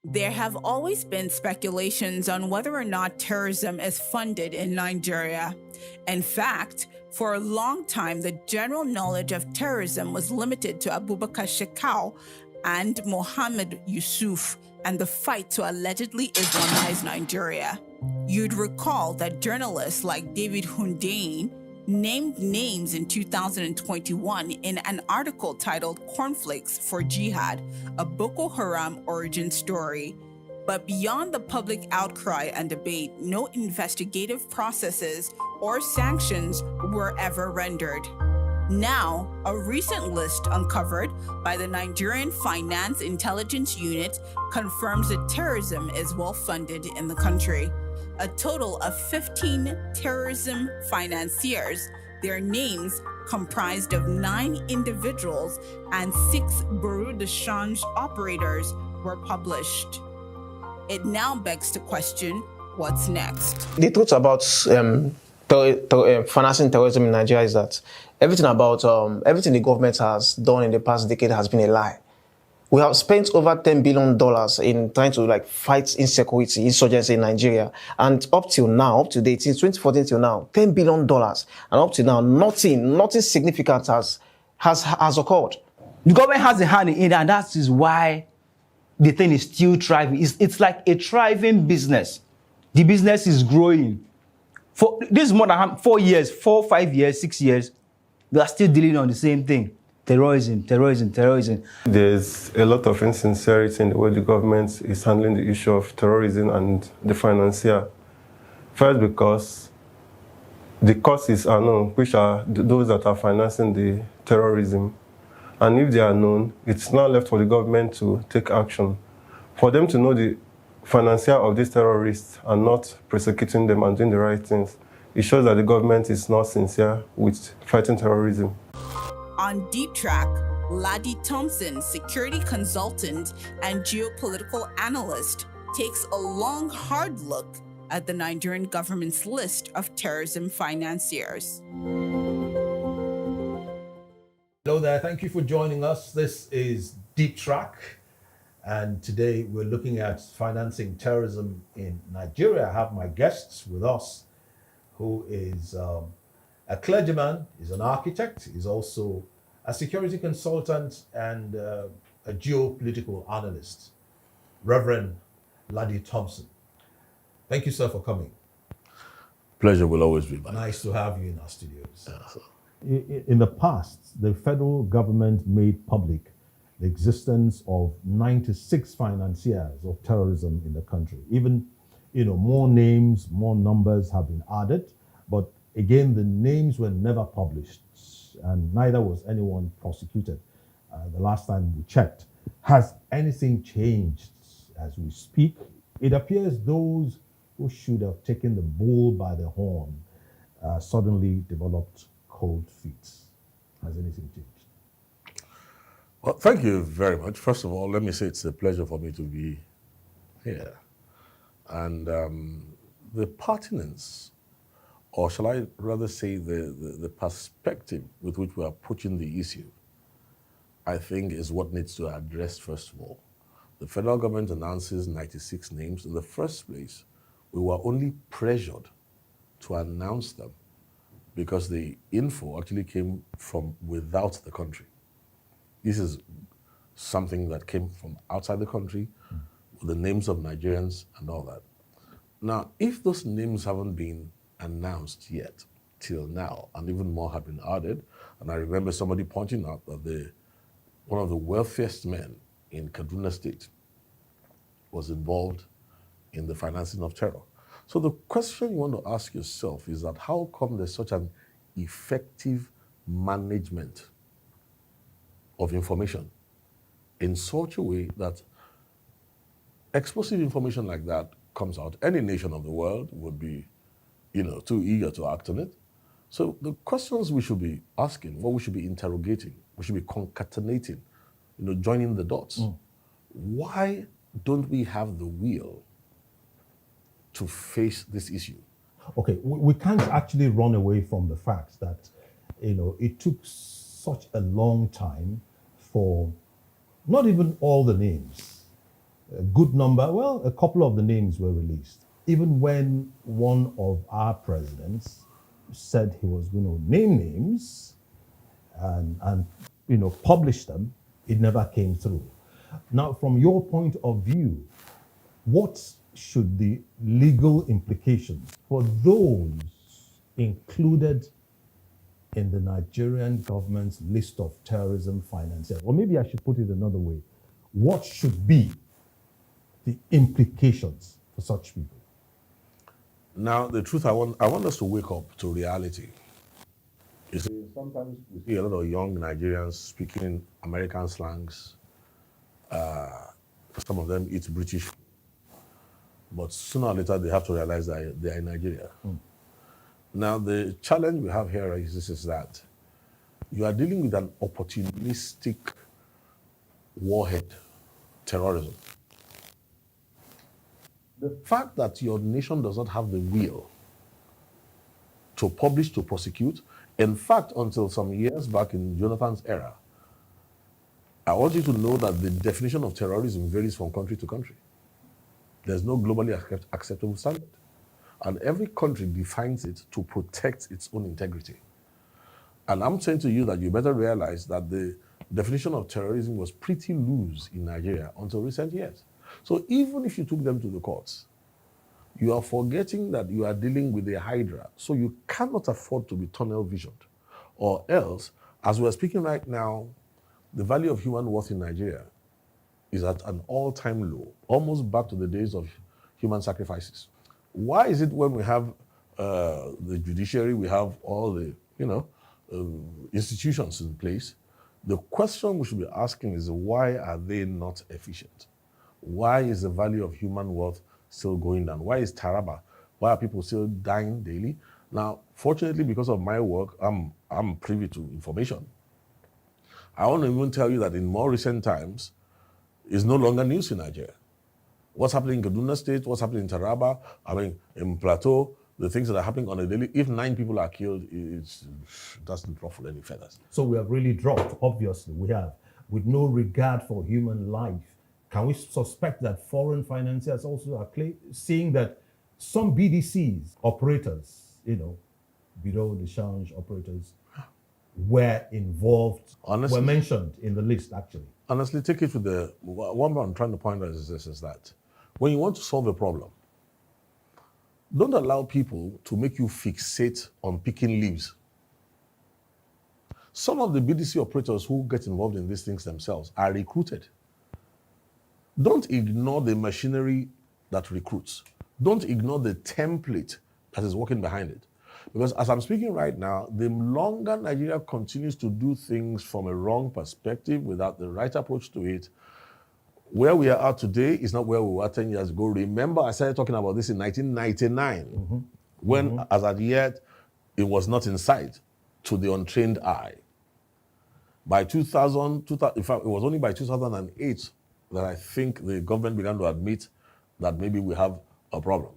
There have always been speculations on whether or not terrorism is funded in Nigeria. In fact, for a long time, the general knowledge of terrorism was limited to Abubakar Shekau and Mohammed Yusuf and the fight to allegedly Islamize Nigeria. You'd recall that journalists like David Hundein named names in 2021 in an article titled Cornflakes for Jihad, a Boko Haram origin story. But beyond the public outcry and debate, no investigative processes or sanctions were ever rendered. Now, a recent list uncovered by the Nigerian Finance Intelligence Unit confirms that terrorism is well funded in the country. A total of 15 terrorism financiers, their names comprised of 9 individuals and 6 bureau de change operators, were published. It now begs to question, what's next? The truth about financing terrorism in Nigeria is that everything the government has done in the past decade has been a lie. We have spent over $10 billion in trying to fight insecurity, insurgency in Nigeria. And up to date, since 2014 till now, $10 billion. And up to now, nothing significant has occurred. The government has a hand in it, and that is why the thing is still thriving. It's like a thriving business. The business is growing. This is more than 4 years, 4, 5 years, 6 years. They are still dealing on the same thing. Terrorism. There's a lot of insincerity in the way the government is handling the issue of terrorism and the financier. First, because the causes are known, which are those that are financing the terrorism. And if they are known, it's now left for the government to take action. For them to know the financier of these terrorists and not prosecuting them and doing the right things, it shows that the government is not sincere with fighting terrorism. On Deep Trac, Ladi Thompson, security consultant and geopolitical analyst, takes a long, hard look at the Nigerian government's list of terrorism financiers. Hello there, thank you for joining us. This is Deep Trac, and today we're looking at financing terrorism in Nigeria. I have my guests with us, who is a clergyman, he's an architect, he's also a security consultant and a geopolitical analyst, Reverend Ladi Thompson. Thank you, sir, for coming. Pleasure will always be mine. Nice to have you in our studios. In the past, the federal government made public the existence of 96 financiers of terrorism in the country. Even, more names, more numbers have been added, but again, the names were never published, and neither was anyone prosecuted the last time we checked. Has anything changed as we speak? It appears those who should have taken the bull by the horn suddenly developed cold feet. Has anything changed? Well, thank you very much. First of all, let me say it's a pleasure for me to be here. And the pertinence, or shall I rather say the perspective with which we are approaching the issue, I think is what needs to be addressed first of all. The federal government announces 96 names. In the first place, we were only pressured to announce them because the info actually came from without the country. This is something that came from outside the country, with the names of Nigerians and all that. Now, if those names haven't been announced yet, till now, and even more have been added, and I remember somebody pointing out that one of the wealthiest men in Kaduna State was involved in the financing of terror. So the question you want to ask yourself is that how come there's such an effective management of information in such a way that explosive information like that comes out? Any nation of the world would be, too eager to act on it. So the questions we should be asking, what we should be interrogating, we should be concatenating, joining the dots. Why don't we have the will to face this issue? Okay, we can't actually run away from the fact that, it took such a long time for not even all the names a good number, well, a couple of the names were released. Even when one of our presidents said he was going to name names and publish them, it never came through. Now, from your point of view, what should the legal implications for those included in the Nigerian government's list of terrorism financiers? Or maybe I should put it another way. What should be the implications for such people? Now, the truth, I want us to wake up to reality. You see, sometimes we see a lot of young Nigerians speaking American slangs. Some of them eat British food. But sooner or later, they have to realize that they are in Nigeria. Now, the challenge we have here is that you are dealing with an opportunistic warhead, terrorism. The fact that your nation does not have the will to publish, to prosecute, in fact, until some years back in Jonathan's era, I want you to know that the definition of terrorism varies from country to country. There's no globally acceptable standard. And every country defines it to protect its own integrity. And I'm saying to you that you better realize that the definition of terrorism was pretty loose in Nigeria until recent years. So even if you took them to the courts, you are forgetting that you are dealing with a hydra. So you cannot afford to be tunnel visioned. Or else, as we're speaking right now, the value of human worth in Nigeria is at an all-time low, almost back to the days of human sacrifices. Why is it when we have the judiciary, we have all the institutions in place, the question we should be asking is why are they not efficient? Why is the value of human worth still going down? Why is Taraba? Why are people still dying daily? Now, fortunately, because of my work, I'm privy to information. I want to even tell you that in more recent times, it's no longer news in Nigeria. What's happening in Kaduna State, what's happening in Taraba, in Plateau, the things that are happening on a daily, if 9 people are killed, it doesn't ruffle any feathers. So we have really dropped, obviously, we have, with no regard for human life. Can we suspect that foreign financiers also are seeing that some BDCs, operators, below the change operators, were involved, Honestly, were mentioned in the list, actually? Honestly, take it to the, one I'm trying to point out is this, is that when you want to solve a problem, don't allow people to make you fixate on picking leaves. Some of the BDC operators who get involved in these things themselves are recruited. Don't ignore the machinery that recruits. Don't ignore the template that is working behind it. Because as I'm speaking right now, the longer Nigeria continues to do things from a wrong perspective without the right approach to it, where we are at today is not where we were 10 years ago. Remember, I started talking about this in 1999, when, as at yet, it was not in sight to the untrained eye. By 2000, in fact, it was only by 2008 that I think the government began to admit that maybe we have a problem.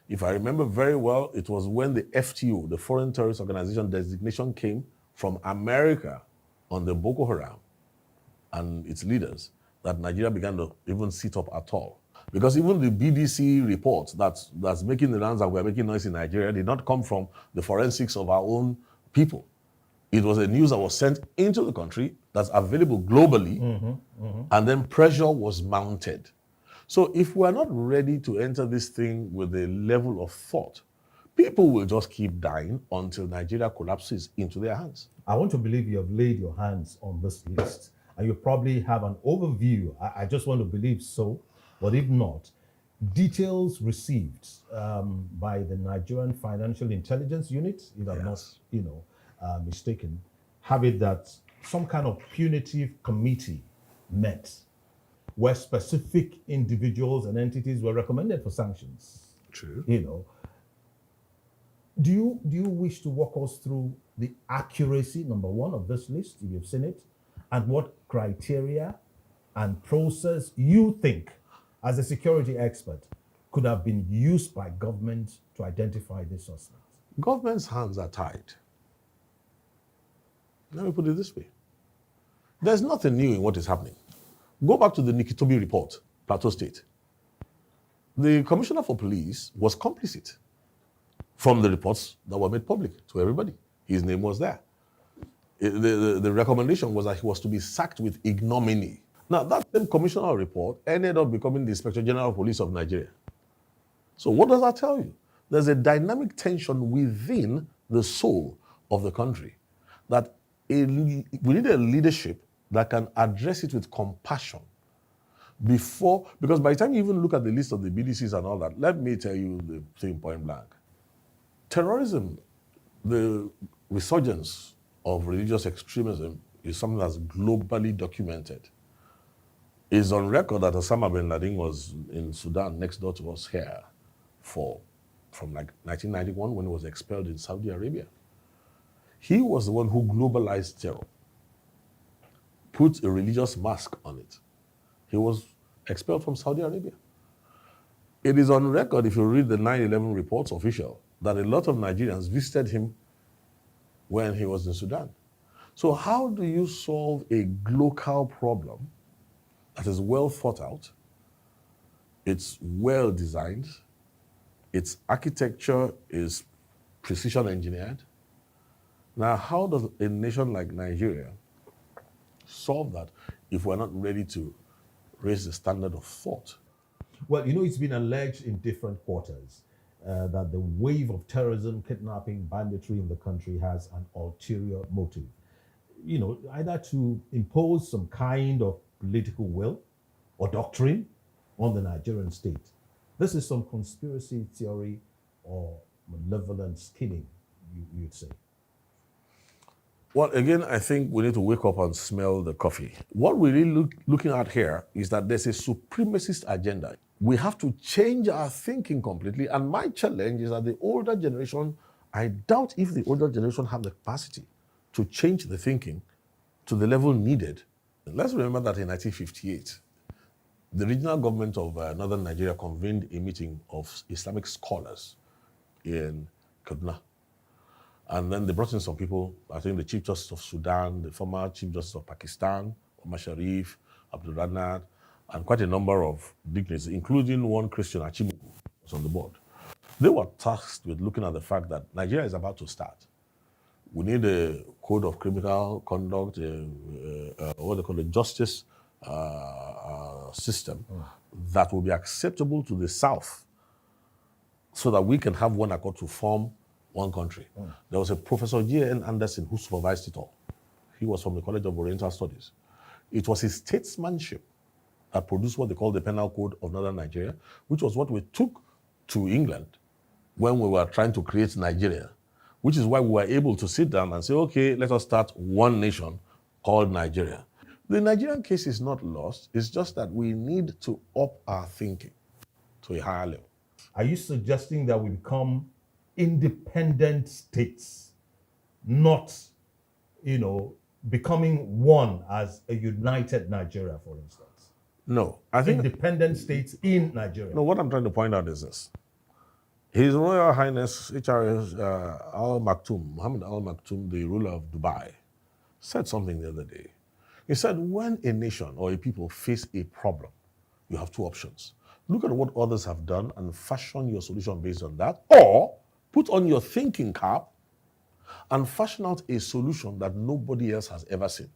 If I remember very well, it was when the FTO, the Foreign Terrorist Organization designation, came from America on the Boko Haram and its leaders that Nigeria began to even sit up at all. Because even the BDC report that's making the rounds that we're making noise in Nigeria did not come from the forensics of our own people. It was a news that was sent into the country that's available globally, and then pressure was mounted. So if we're not ready to enter this thing with a level of thought, people will just keep dying until Nigeria collapses into their hands. I want to believe you have laid your hands on this list, and you probably have an overview. I just want to believe so, but if not, details received by the Nigerian Financial Intelligence Unit, if I'm not, mistaken, have it that some kind of punitive committee met where specific individuals and entities were recommended for sanctions. True. Do you wish to walk us through the accuracy, number one, of this list, if you've seen it, and what criteria and process you think, as a security expert, could have been used by government to identify these suspects? Government's hands are tied. Let me put it this way. There's nothing new in what is happening. Go back to the Nikitobi report. Plateau State. The commissioner for police was complicit from the reports that were made public to everybody. His name was there. The recommendation was that he was to be sacked with ignominy. Now, that same commissioner report ended up becoming the Inspector General of Police of Nigeria. So what does that tell you? There's a dynamic tension within the soul of the country that we need a leadership that can address it with compassion because by the time you even look at the list of the BDCs and all that, let me tell you the thing point blank. Terrorism, the resurgence of religious extremism is something that's globally documented. It's on record that Osama bin Laden was in Sudan next door to us here from like 1991 when he was expelled in Saudi Arabia. He was the one who globalized terror, put a religious mask on it. He was expelled from Saudi Arabia. It is on record, if you read the 9/11 reports official, that a lot of Nigerians visited him when he was in Sudan. So how do you solve a local problem that is well thought out, it's well designed, its architecture is precision engineered? Now, how does a nation like Nigeria solve that if we're not ready to raise the standard of thought? Well, it's been alleged in different quarters that the wave of terrorism, kidnapping, banditry in the country has an ulterior motive. Either to impose some kind of political will or doctrine on the Nigerian state. This is some conspiracy theory or malevolent scheming, you'd say. Well, again, I think we need to wake up and smell the coffee. What we're really looking at here is that there's a supremacist agenda. We have to change our thinking completely. And my challenge is that the older generation, I doubt if the older generation have the capacity to change the thinking to the level needed. Let's remember that in 1958, the regional government of northern Nigeria convened a meeting of Islamic scholars in Kaduna. And then they brought in some people, I think the Chief Justice of Sudan, the former Chief Justice of Pakistan, Omar Sharif, Abdul Ranad, and quite a number of dignitaries, including one Christian, Achimugu, was on the board. They were tasked with looking at the fact that Nigeria is about to start. We need a code of criminal conduct, what they call a justice system that will be acceptable to the South so that we can have one accord to form one country. There was a Professor J.N. Anderson who supervised it all. He was from the College of Oriental Studies. It was his statesmanship that produced what they call the Penal Code of Northern Nigeria, which was what we took to England when we were trying to create Nigeria, which is why we were able to sit down and say, okay, let us start one nation called Nigeria. The Nigerian case is not lost. It's just that we need to up our thinking to a higher level. Are you suggesting that we become independent states, not, becoming one as a united Nigeria, for instance? No, I think independent states in Nigeria. No, what I'm trying to point out is this. His Royal Highness HRS Al Maktoum, Mohammed Al Maktoum, the ruler of Dubai, said something the other day. He said, when a nation or a people face a problem, you have two options. Look at what others have done and fashion your solution based on that, or put on your thinking cap and fashion out a solution that nobody else has ever seen.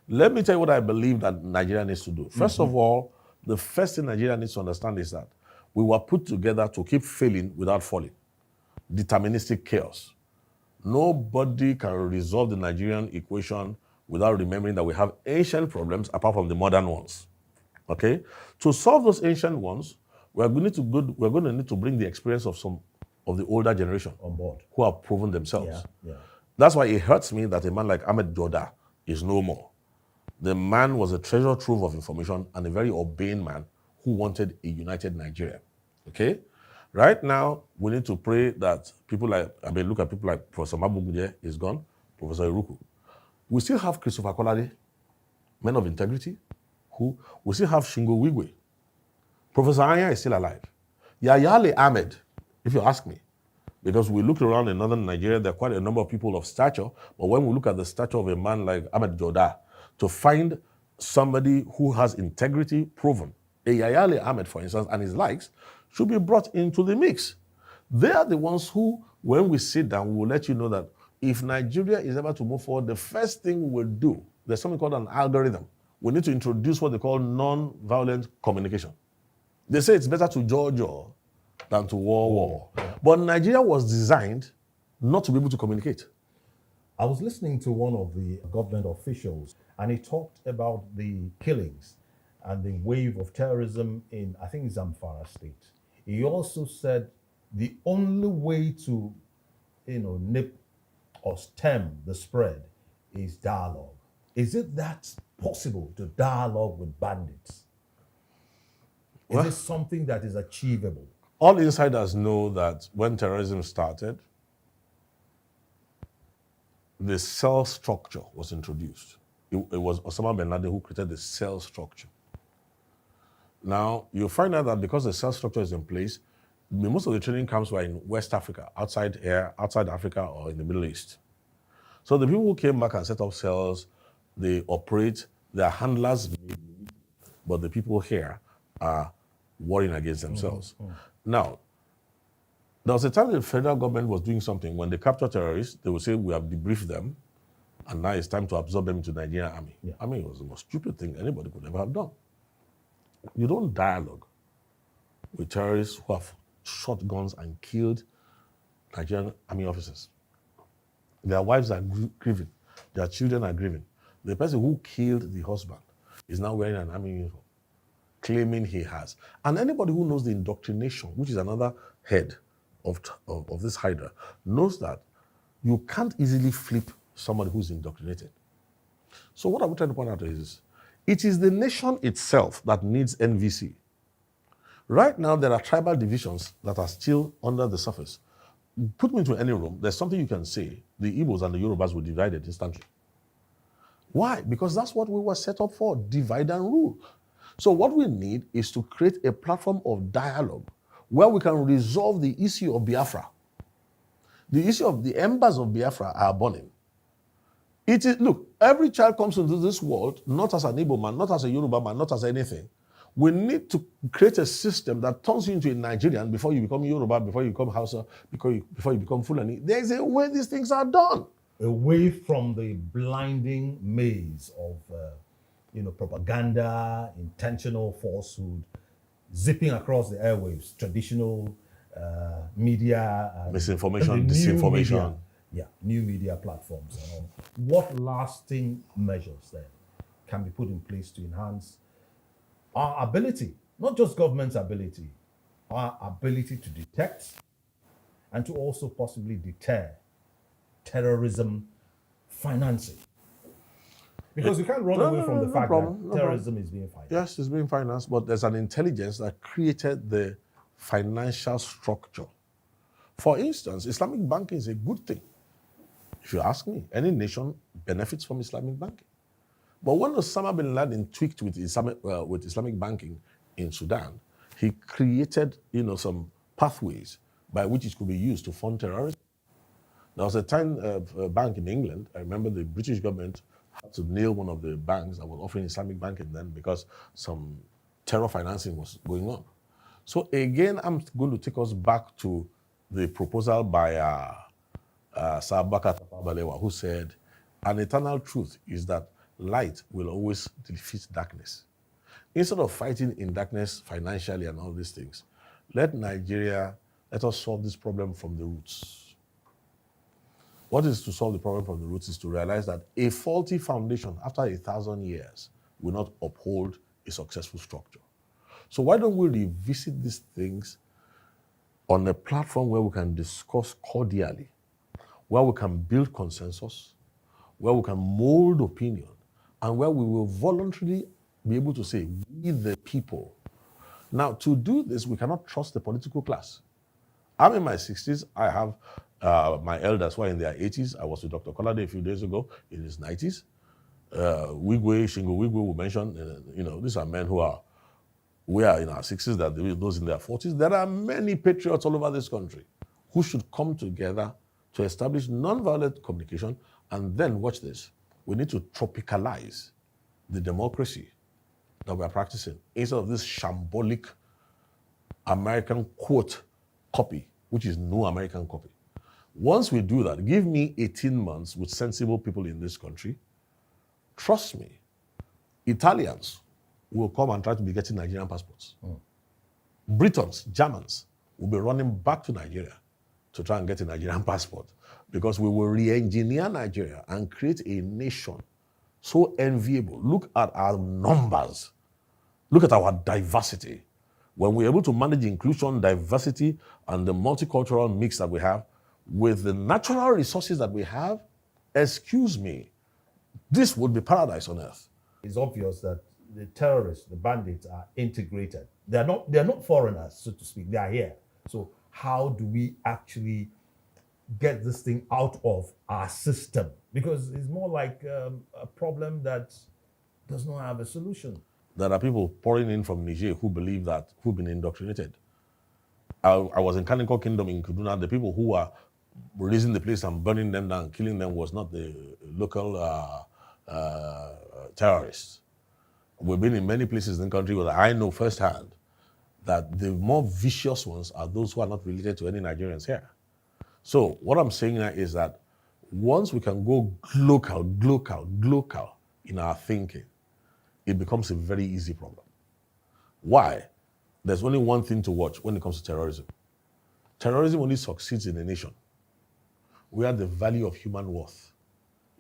Let me tell you what I believe that Nigeria needs to do. First of all, the first thing Nigeria needs to understand is that we were put together to keep failing without falling. Deterministic chaos. Nobody can resolve the Nigerian equation without remembering that we have ancient problems apart from the modern ones. Okay? To solve those ancient ones, we're going to need to bring the experience of some of the older generation on board who have proven themselves. Yeah. That's why it hurts me that a man like Ahmed Joda is no more. The man was a treasure trove of information and a very urbane man who wanted a united Nigeria. Okay? Right now, we need to pray that look at people like Professor Mabuguje is gone, Professor Iruku. We still have Christopher Kolade, men of integrity, we still have Shingo Wigwe. Professor Anya is still alive. Yayale Ahmed, if you ask me, because we look around in northern Nigeria, there are quite a number of people of stature, but when we look at the stature of a man like Ahmed Joda, to find somebody who has integrity proven A Yayale Ahmed, for instance, and his likes should be brought into the mix. They are the ones who, when we sit down, we will let you know that if Nigeria is ever to move forward, the first thing we will do, there's something called an algorithm. We need to introduce what they call non-violent communication. They say it's better to jaw than to war. But Nigeria was designed not to be able to communicate. I was listening to one of the government officials, and he talked about the killings and the wave of terrorism in, I think, Zamfara state. He also said the only way to, nip or stem the spread is dialogue. Is it that possible to dialogue with bandits? Is it something that is achievable? All insiders know that when terrorism started, the cell structure was introduced. It was Osama bin Laden who created the cell structure. Now, you'll find out that because the cell structure is in place, most of the training camps were in West Africa, outside Africa or in the Middle East. So the people who came back and set up cells, they operate, their handlers, but the people here are warring against themselves. Now, there was a time the federal government was doing something. When they capture terrorists, they would say, we have debriefed them, and now it's time to absorb them into the Nigerian army. Yeah. I mean, it was the most stupid thing anybody could ever have done. You don't dialogue with terrorists who have shot guns and killed Nigerian army officers. Their wives are grieving. Their children are grieving. The person who killed the husband is now wearing an army uniform, claiming he has. And anybody who knows the indoctrination, which is another head of this hydra, knows that you can't easily flip somebody who's indoctrinated. So what I'm trying to point out is, it is the nation itself that needs NVC. Right now, there are tribal divisions that are still under the surface. Put me into any room, there's something you can say, the Igbos and the Yorubas will divide it instantly. Why? Because that's what we were set up for, divide and rule. So what we need is to create a platform of dialogue where we can resolve the issue of Biafra. The issue of the embers of Biafra are burning. It is, look, every child comes into this world, not as an Igbo man, not as a Yoruba man, not as anything. We need to create a system that turns you into a Nigerian before you become Yoruba, before you become Hausa, before you become Fulani. There is a way these things are done. Away from the blinding maze of propaganda, intentional falsehood, zipping across the airwaves, traditional media, misinformation, disinformation. New media platforms and all. What lasting measures then can be put in place to enhance our ability, not just government's ability, our ability to detect and to also possibly deter terrorism financing? Because you can't run away from the fact that terrorism is being financed. Yes, it's being financed, but there's an intelligence that created the financial structure. For instance, Islamic banking is a good thing. If you ask me, any nation benefits from Islamic banking. But when Osama bin Laden tweaked with Islamic banking in Sudan, he created some pathways by which it could be used to fund terrorism. There was a time a bank in England, I remember the British government had to nail one of the banks that was offering Islamic banking then because some terror financing was going on. So again, I'm going to take us back to the proposal by Sir Bakar Balewa, who said, an eternal truth is that light will always defeat darkness. Instead of fighting in darkness financially and all these things, let us solve this problem from the roots. What is to solve the problem from the roots is to realize that a faulty foundation after 1,000 years will not uphold a successful structure. So why don't we revisit these things on a platform where we can discuss cordially, where we can build consensus, where we can mold opinion, and where we will voluntarily be able to say, we the people. Now, to do this, we cannot trust the political class. I'm in my 60s. I have my elders who are in their 80s. I was with Dr. Kolade a few days ago in his 90s. Wigwe, Shingo Wigwe, we mentioned, these are men we are in our 60s, those in their 40s. There are many patriots all over this country who should come together to establish non-violent communication. And then, watch this, we need to tropicalize the democracy that we are practicing instead of this shambolic American quote copy, which is no American copy. Once we do that, give me 18 months with sensible people in this country. Trust me, Italians will come and try to be getting Nigerian passports. Britons, Germans will be running back to Nigeria to try and get a Nigerian passport because we will re-engineer Nigeria and create a nation so enviable. Look at our numbers. Look at our diversity. When we're able to manage inclusion, diversity, and the multicultural mix that we have with the natural resources that we have, excuse me, this would be paradise on earth. It's obvious that the terrorists, the bandits, are integrated. They're not foreigners, so to speak. They are here. So how do we actually get this thing out of our system? Because it's more like a problem that does not have a solution. There are people pouring in from Niger who believe that, who've been indoctrinated. I was in Kaniko Kingdom in Kaduna. The people who were releasing the place and burning them down, killing them was not the local terrorists. We've been in many places in the country where I know firsthand that the more vicious ones are those who are not related to any Nigerians here. So what I'm saying now is that once we can go glocal in our thinking, it becomes a very easy problem. Why? There's only one thing to watch when it comes to terrorism. Terrorism only succeeds in a nation where the value of human worth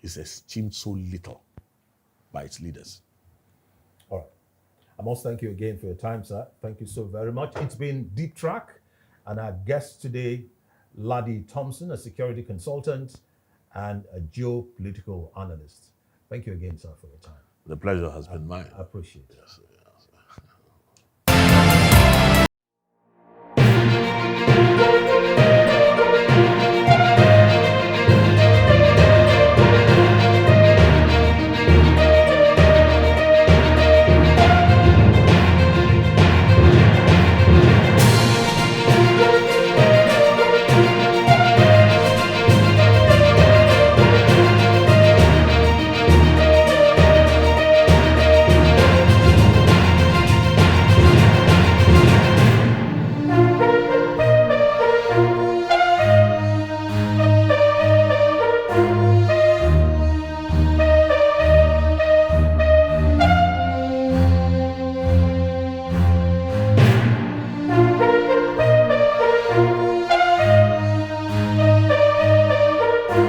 is esteemed so little by its leaders. All right. I must thank you again for your time, sir. Thank you so very much. It's been Deep Trac, and our guest today, Ladi Thompson, a security consultant and a geopolitical analyst. Thank you again, sir, for your time. The pleasure has been mine. I appreciate it. Yes.